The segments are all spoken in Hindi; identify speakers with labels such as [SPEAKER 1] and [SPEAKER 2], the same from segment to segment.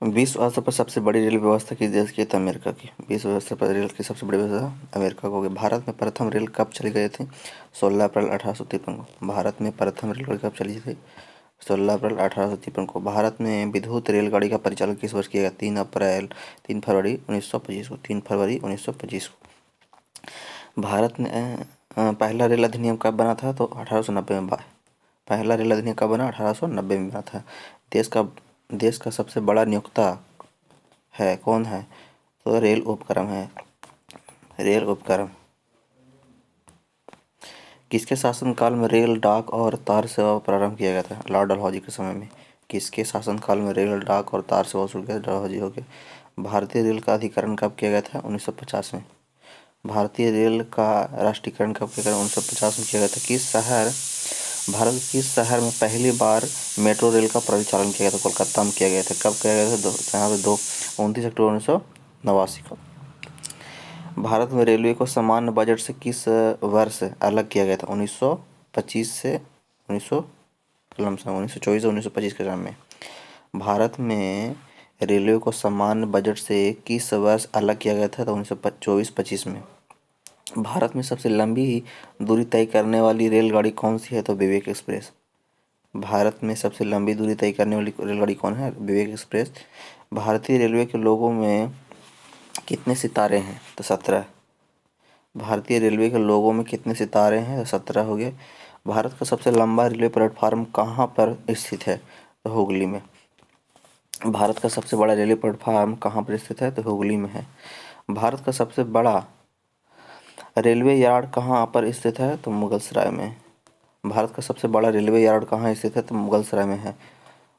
[SPEAKER 1] विश्व स्तर पर सबसे बड़ी रेल व्यवस्था किस देश की है? तो अमेरिका की। विश्व स्तर पर रेल की सबसे बड़ी व्यवस्था अमेरिका को होगी। भारत में प्रथम रेल कब चली गई थी? 16 अप्रैल 1853 को। भारत में प्रथम रेलगाड़ी कब चली थी? 16 अप्रैल 1853 को। भारत में विद्युत रेलगाड़ी का परिचालन किस वर्ष किया गया? 3 फरवरी 1925 को। भारत ने पहला रेल अधिनियम कब बना था? तो 1890 में। पहला रेल अधिनियम कब बना? 1890 में बना था। देश का सबसे बड़ा नियोक्ता है कौन है? तो रेल उपक्रम है। रेल उपक्रम। किसके शासनकाल में रेल, डाक और तार सेवा प्रारंभ किया गया था? लॉर्ड डलहौजी के समय में। किसके शासनकाल में रेल, डाक और तार सेवा शुरू किया? डलहौजी हो गया। भारतीय रेल का अधिकरण कब किया गया था? 1950 में। भारतीय रेल का राष्ट्रीयकरण कब किया गया? 1950 में किया गया था। भारत के किस शहर में पहली बार मेट्रो रेल का परिचालन किया गया था? कोलकाता में किया गया था। कब किया गया था? यहाँ पे 29 अक्टूबर 1989 को। भारत में रेलवे को सामान्य बजट से किस वर्ष अलग किया गया था? 1925 से 1924 से 1925 के क्रम में। भारत में रेलवे को सामान्य बजट से किस वर्ष अलग किया गया था? तो 1924-25 में। भारत में सबसे लंबी दूरी तय करने वाली रेलगाड़ी कौन सी है? तो विवेक एक्सप्रेस। भारत में सबसे लंबी दूरी तय करने वाली रेलगाड़ी कौन है? विवेक एक्सप्रेस। भारतीय रेलवे के लोगों में कितने सितारे हैं? तो 17। भारतीय रेलवे के लोगों में कितने सितारे हैं? तो 17 हो गए। भारत का सबसे लंबा रेलवे प्लेटफार्म कहाँ पर स्थित है? तो हुगली में। भारत का सबसे बड़ा रेलवे प्लेटफार्म कहाँ पर स्थित है? तो हुगली में है। भारत का सबसे बड़ा रेलवे यार्ड कहाँ पर स्थित है? तो मुगलसराय में। भारत का सबसे बड़ा रेलवे यार्ड कहाँ स्थित है? तो मुगलसराय में है।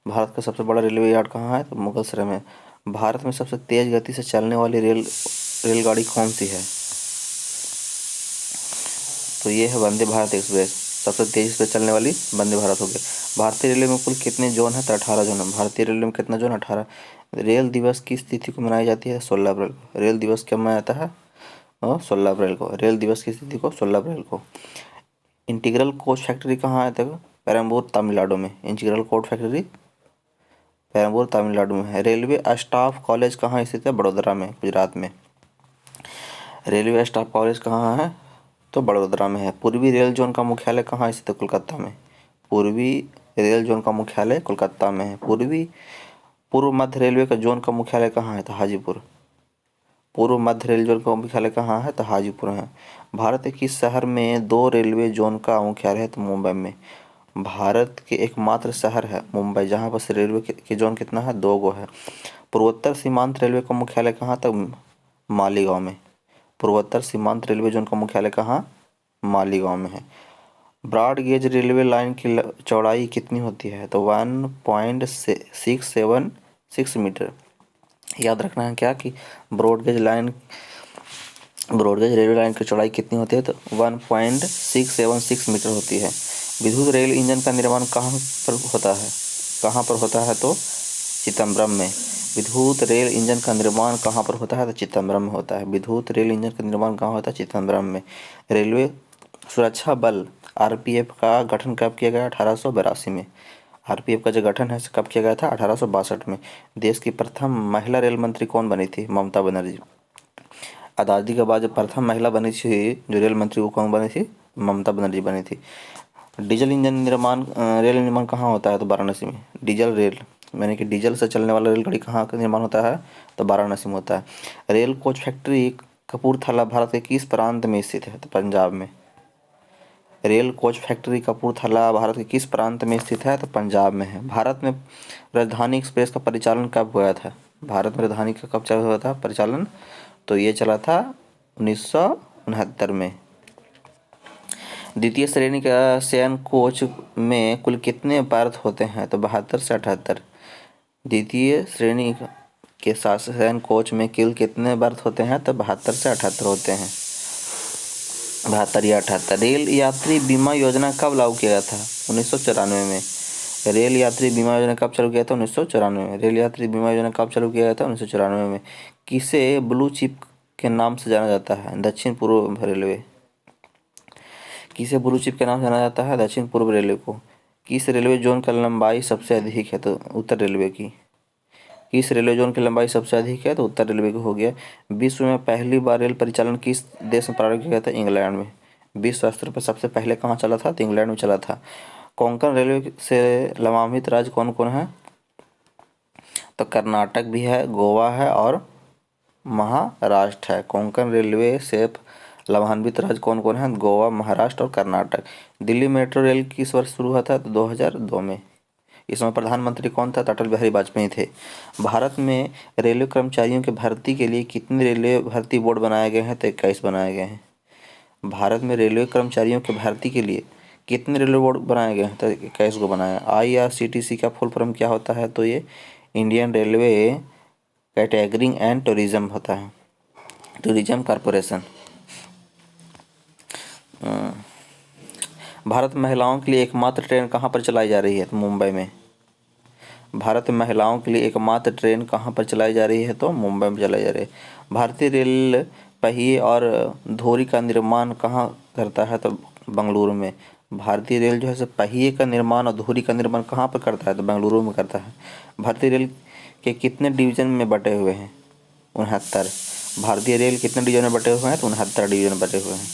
[SPEAKER 1] भारत का सबसे बड़ा रेलवे यार्ड कहाँ है? तो मुगलसराय में। भारत में सबसे तेज गति से चलने वाली रेलगाड़ी कौन सी है? तो ये है वंदे भारत एक्सप्रेस। सबसे तेजी से चलने वाली वंदे भारत हो गई। भारतीय रेलवे में कुल कितने जोन है? तो 18 जोन है। भारतीय रेलवे में कितना जोन? 18। रेल दिवस किस तिथि को मनाई जाती है? 16 अप्रैल को। रेल दिवस कब मनाया जाता है? 16 अप्रैल को। रेल दिवस किस तिथि को? 16 अप्रैल को। इंटीग्रल कोच फैक्ट्री कहाँ है? देखो पेरम्बूर तमिलनाडु में। Integral coach factory Perambur Tamil Nadu में है। रेलवे स्टाफ कॉलेज कहाँ स्थित है? बड़ोदरा में, गुजरात में। रेलवे स्टाफ कॉलेज कहाँ है? तो बड़ोदरा में है। पूर्वी रेल जोन का मुख्यालय कहाँ स्थित है? कोलकाता में। पूर्वी रेल जोन का मुख्यालय कोलकाता में है। पूर्व मध्य रेलवे का जोन का मुख्यालय कहाँ है? तो हाजीपुर। पूर्व मध्य रेल जोन का मुख्यालय कहाँ है? तो हाजीपुर है। भारत के किस शहर में 2 रेलवे जोन का मुख्यालय है? तो मुंबई में। भारत के एकमात्र शहर है मुंबई जहाँ पर रेलवे के जोन कितना है? 2 गो है। पूर्वोत्तर सीमांत रेलवे का मुख्यालय कहाँ? तो मालीगांव में। पूर्वोत्तर सीमांत रेलवे जोन का मुख्यालय कहाँ? मालीगांव में है। ब्रॉड गेज रेलवे लाइन की चौड़ाई कितनी होती है? तो 1.676 मीटर। याद रखना है क्या कि ब्रॉडगेज रेलवे लाइन की चौड़ाई कितनी होती है? तो 1.676 मीटर होती है। विद्युत रेल इंजन का निर्माण कहाँ पर होता है? तो चिदम्बरम में। विद्युत रेल इंजन का निर्माण कहाँ पर होता है? तो चिदम्बरम में होता है। विद्युत रेल इंजन का निर्माण कहाँ होता है? चिदम्बरम में। रेलवे सुरक्षा बल आरपीएफ का गठन कब किया गया? 1882 में। आरपीएफ का जो गठन है कब किया गया था? 1862 में। देश की प्रथम महिला रेल मंत्री कौन बनी थी? ममता बनर्जी। आज़ादी के बाद जो प्रथम महिला बनी थी जो रेल मंत्री, वो कौन बनी थी? ममता बनर्जी बनी थी। रेल निर्माण कहाँ होता है? तो वाराणसी में। डीजल रेल यानी कि डीजल से चलने वाला रेलगाड़ी कहाँ का निर्माण होता है? तो वाराणसी में होता है। Rail coach factory Kapurthala Bharat के किस प्रांत में स्थित है? तो पंजाब में। Rail coach factory Kapurthala Bharat के किस प्रांत में स्थित है? तो पंजाब में है। भारत में राजधानी एक्सप्रेस का परिचालन कब हुआ था? भारत में राजधानी का कब चालू हुआ था परिचालन? तो ये चला था 1969 में। द्वितीय श्रेणी का शयन कोच में कुल कितने बर्थ होते हैं? तो 72 से 78। द्वितीय श्रेणी के शयन कोच में कुल कितने बर्थ होते हैं? तो 72 से 78 होते हैं। 72 या 78। रेल यात्री बीमा योजना कब लागू किया गया था? 1994 में। रेल यात्री बीमा योजना कब चालू किया था? 1994 में। रेल यात्री बीमा योजना कब चालू किया गया था? 1994 में। किसे ब्लू चिप के नाम से जाना जाता है? दक्षिण पूर्व रेलवे। किसे ब्लू चिप के नाम से जाना जाता है? दक्षिण पूर्व रेलवे को। किस रेलवे जोन का लंबाई सबसे अधिक है? तो उत्तर रेलवे की। किस रेलवे जोन की लंबाई सबसे अधिक है? तो उत्तर रेलवे की हो गया। विश्व में पहली बार रेल परिचालन किस देश में प्रारंभ किया गया था? इंग्लैंड में। विश्व स्तर पर सबसे पहले कहाँ चला था? तो इंग्लैंड में चला था। कोंकण रेलवे से लाभान्वित राज्य कौन कौन है? तो कर्नाटक भी है, गोवा है और महाराष्ट्र है। कोंकण रेलवे से लाभान्वित राज्य कौन कौन है? गोवा, महाराष्ट्र और कर्नाटक। दिल्ली मेट्रो रेल किस वर्ष शुरू हुआ था? तो 2002 में। इसमें प्रधानमंत्री कौन था? तो अटल बिहारी वाजपेयी थे। भारत में रेलवे कर्मचारियों की भर्ती के लिए कितने रेलवे भर्ती बोर्ड बनाए गए हैं? तो 21 बनाए गए हैं। भारत में रेलवे कर्मचारियों की भर्ती के लिए कितने रेलवे बोर्ड बनाए गए हैं? तो 21 को बनाया। IRCTC का फुल फॉर्म क्या होता है? तो ये Indian railway catering and tourism होता है, टूरिज्म कॉरपोरेशन। भारत में महिलाओं के लिए एकमात्र ट्रेन कहाँ पर चलाई जा रही है? तो मुंबई में। भारत में महिलाओं के लिए एकमात्र ट्रेन कहाँ पर चलाई जा रही है? तो मुंबई में चलाई जा रही है। भारतीय रेल पहिए और धुरी का निर्माण कहाँ करता है? तो बेंगलुरु में। भारतीय रेल जो है पहिए का निर्माण और धुरी का निर्माण कहाँ पर करता है? तो बेंगलुरु में करता है। भारतीय रेल के कितने डिवीजन में बटे हुए हैं? 69। भारतीय रेल कितने डिवीजन में बटे हुए हैं? तो 69 डिवीजन बटे हुए हैं।